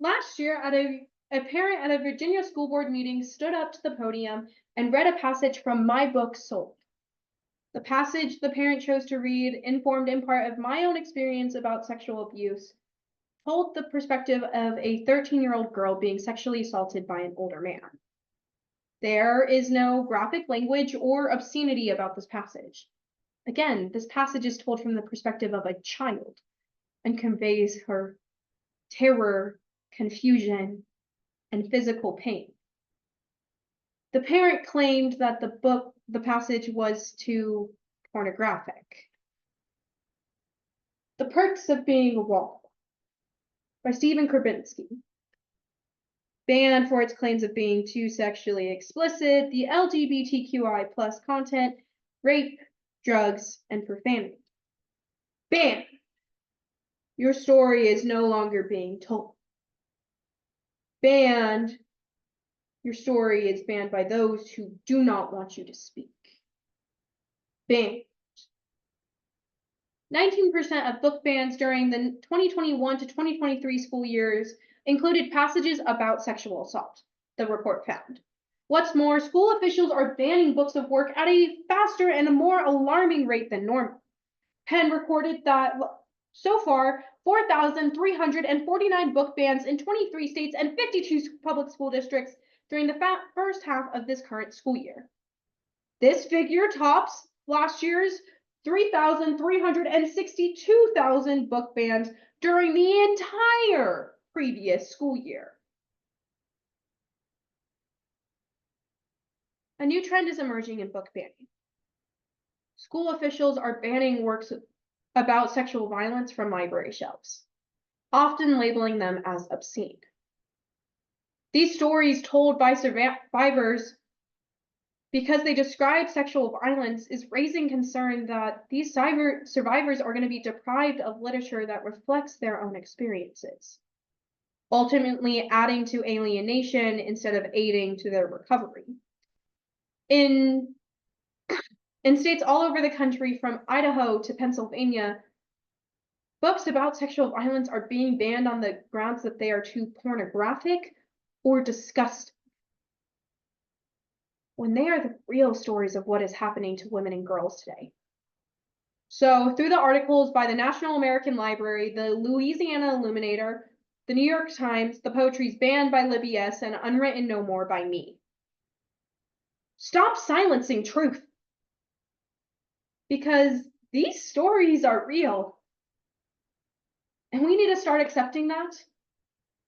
Last year, a parent at a Virginia school board meeting stood up to the podium and read a passage from my book, Sold. The passage the parent chose to read, informed in part of my own experience about sexual abuse, told the perspective of a 13-year-old girl being sexually assaulted by an older man. There is no graphic language or obscenity about this passage. Again, this passage is told from the perspective of a child and conveys her terror, confusion, and physical pain. The parent claimed that the passage was too pornographic. The Perks of Being a Wall by Stephen Krasinski. Banned for its claims of being too sexually explicit, the LGBTQI plus content, rape, drugs, and profanity. Banned. Your story is no longer being told. Banned. Your story is banned by those who do not want you to speak. Banned. 19% of book bans during the 2021 to 2023 school years included passages about sexual assault, the report found. What's more, school officials are banning books of work at a faster and a more alarming rate than normal. Penn recorded that so far, 4,349 book bans in 23 states and 52 public school districts during the first half of this current school year. This figure tops last year's 3,362,000 book bans during the entire previous school year. A new trend is emerging in book banning. School officials are banning works about sexual violence from library shelves, often labeling them as obscene. These stories told by survivors because they describe sexual violence is raising concern that these survivors are going to be deprived of literature that reflects their own experiences, ultimately adding to alienation instead of aiding to their recovery. In states all over the country, from Idaho to Pennsylvania, books about sexual violence are being banned on the grounds that they are too pornographic or disgusting, when they are the real stories of what is happening to women and girls today. So, through the articles by the National American Library, the Louisiana Illuminator, the New York Times, the Poetry's Banned by Libby S., and Unwritten No More by me. Stop silencing truth. Because these stories are real. And we need to start accepting that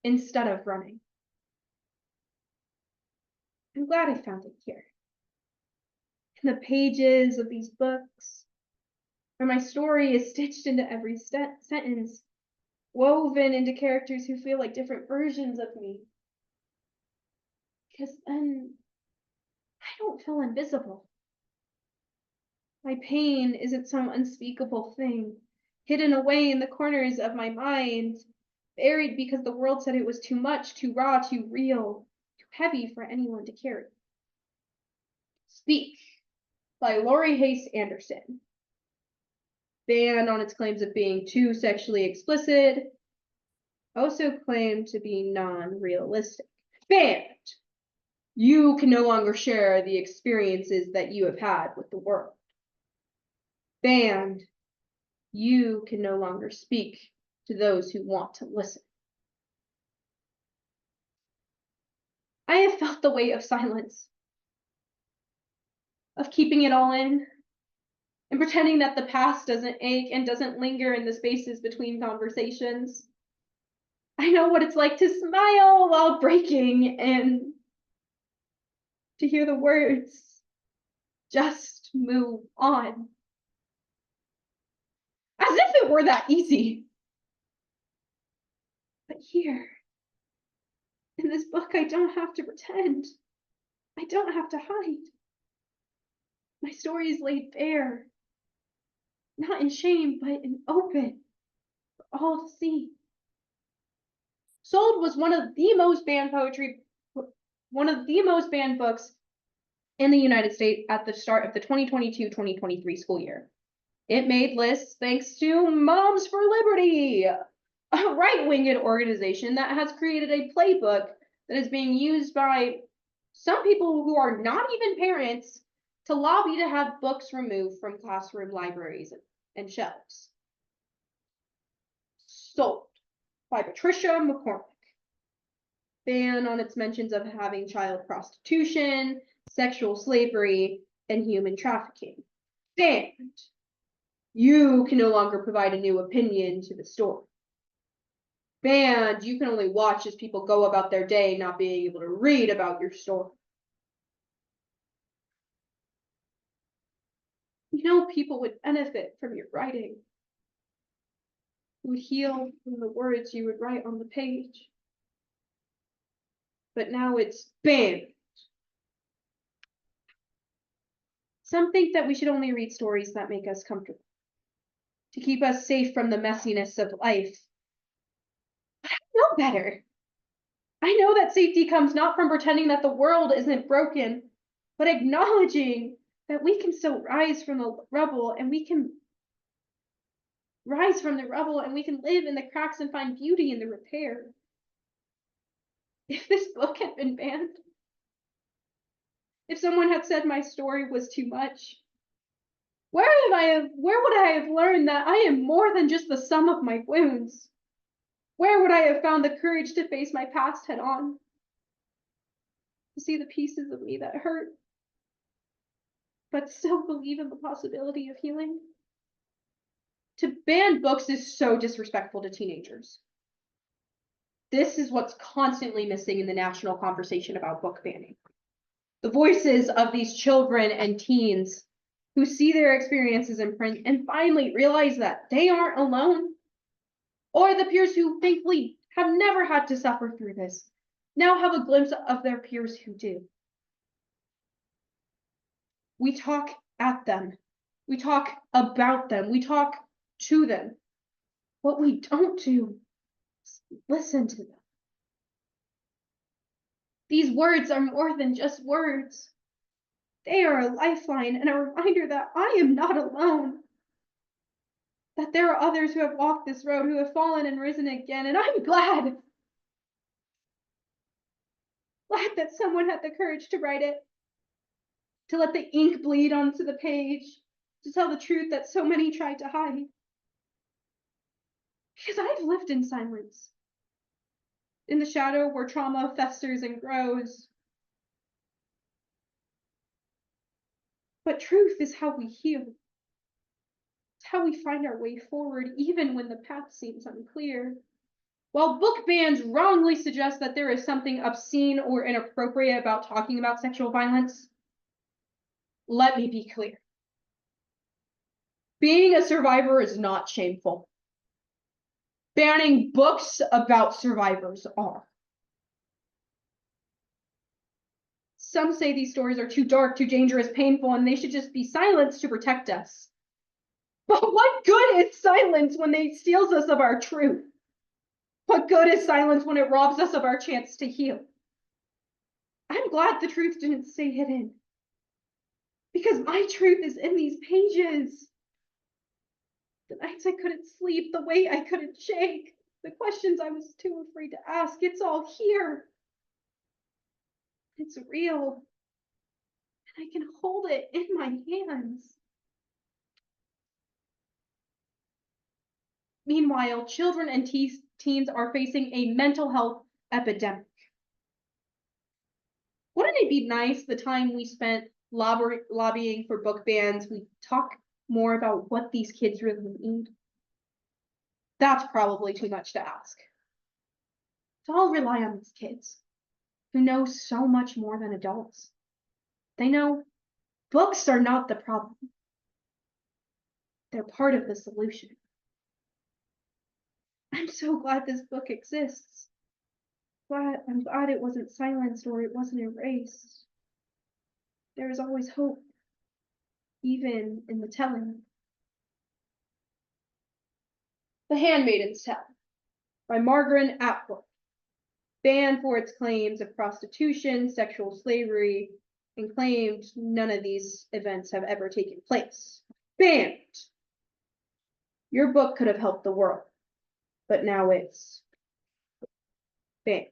instead of running. I'm glad I found it here. In the pages of these books, where my story is stitched into every sentence, woven into characters who feel like different versions of me. Because then I don't feel invisible. My pain isn't some unspeakable thing, hidden away in the corners of my mind, buried because the world said it was too much, too raw, too real, too heavy for anyone to carry. Speak by Lori Hayes Anderson. Banned on its claims of being too sexually explicit, also claimed to be non-realistic. Banned! You can no longer share the experiences that you have had with the world. Banned! You can no longer speak to those who want to listen. I have felt the weight of silence, of keeping it all in, and pretending that the past doesn't ache and doesn't linger in the spaces between conversations. I know what it's like to smile while breaking and to hear the words, just move on. As if it were that easy. But here, in this book, I don't have to pretend. I don't have to hide. My story is laid bare, not in shame, but in open, for all to see. Sold was one of the most banned books in the United States at the start of the 2022-2023 school year. It made lists thanks to Moms for Liberty, a right-winged organization that has created a playbook that is being used by some people who are not even parents to lobby to have books removed from classroom libraries and shelves. Sold by Patricia McCormick. Ban on its mentions of having child prostitution, sexual slavery, and human trafficking. Banned. You can no longer provide a new opinion to the story. Banned. You can only watch as people go about their day not being able to read about your story. You know, people would benefit from your writing. You would heal from the words you would write on the page. But now it's banned. Some think that we should only read stories that make us comfortable, to keep us safe from the messiness of life. But I know better. I know that safety comes not from pretending that the world isn't broken, but acknowledging that we can still rise from the rubble, and we can live in the cracks and find beauty in the repair. If this book had been banned, if someone had said my story was too much, where would I have learned that I am more than just the sum of my wounds? Where would I have found the courage to face my past head on? To see the pieces of me that hurt, but still believe in the possibility of healing? To ban books is so disrespectful to teenagers. This is what's constantly missing in the national conversation about book banning. The voices of these children and teens who see their experiences in print and finally realize that they aren't alone, or the peers who thankfully have never had to suffer through this, now have a glimpse of their peers who do. We talk at them, we talk about them, we talk to them. What we don't do is listen to them. These words are more than just words. They are a lifeline and a reminder that I am not alone. That there are others who have walked this road, who have fallen and risen again, and I'm glad that someone had the courage to write it, to let the ink bleed onto the page, to tell the truth that so many tried to hide. Because I've lived in silence, in the shadow where trauma festers and grows. But truth is how we heal. It's how we find our way forward, even when the path seems unclear. While book bans wrongly suggest that there is something obscene or inappropriate about talking about sexual violence, let me be clear. Being a survivor is not shameful. Banning books about survivors are. Some say these stories are too dark, too dangerous, painful, and they should just be silenced to protect us. But what good is silence when it steals us of our truth? What good is silence when it robs us of our chance to heal? I'm glad the truth didn't stay hidden, because my truth is in these pages. The nights I couldn't sleep, the way I couldn't shake, the questions I was too afraid to ask, it's all here. It's real, and I can hold it in my hands. Meanwhile, children and teens are facing a mental health epidemic. Wouldn't it be nice the time we spent lobbying for book bans, we talk more about what these kids really need? That's probably too much to ask. So I'll rely on these kids who know so much more than adults. They know books are not the problem. They're part of the solution. I'm so glad this book exists. I'm glad it wasn't silenced or it wasn't erased. There is always hope, even in the telling. The Handmaid's Tale by Margaret Atwood, banned for its claims of prostitution, sexual slavery, and claimed none of these events have ever taken place. Banned. Your book could have helped the world. but now it's banned.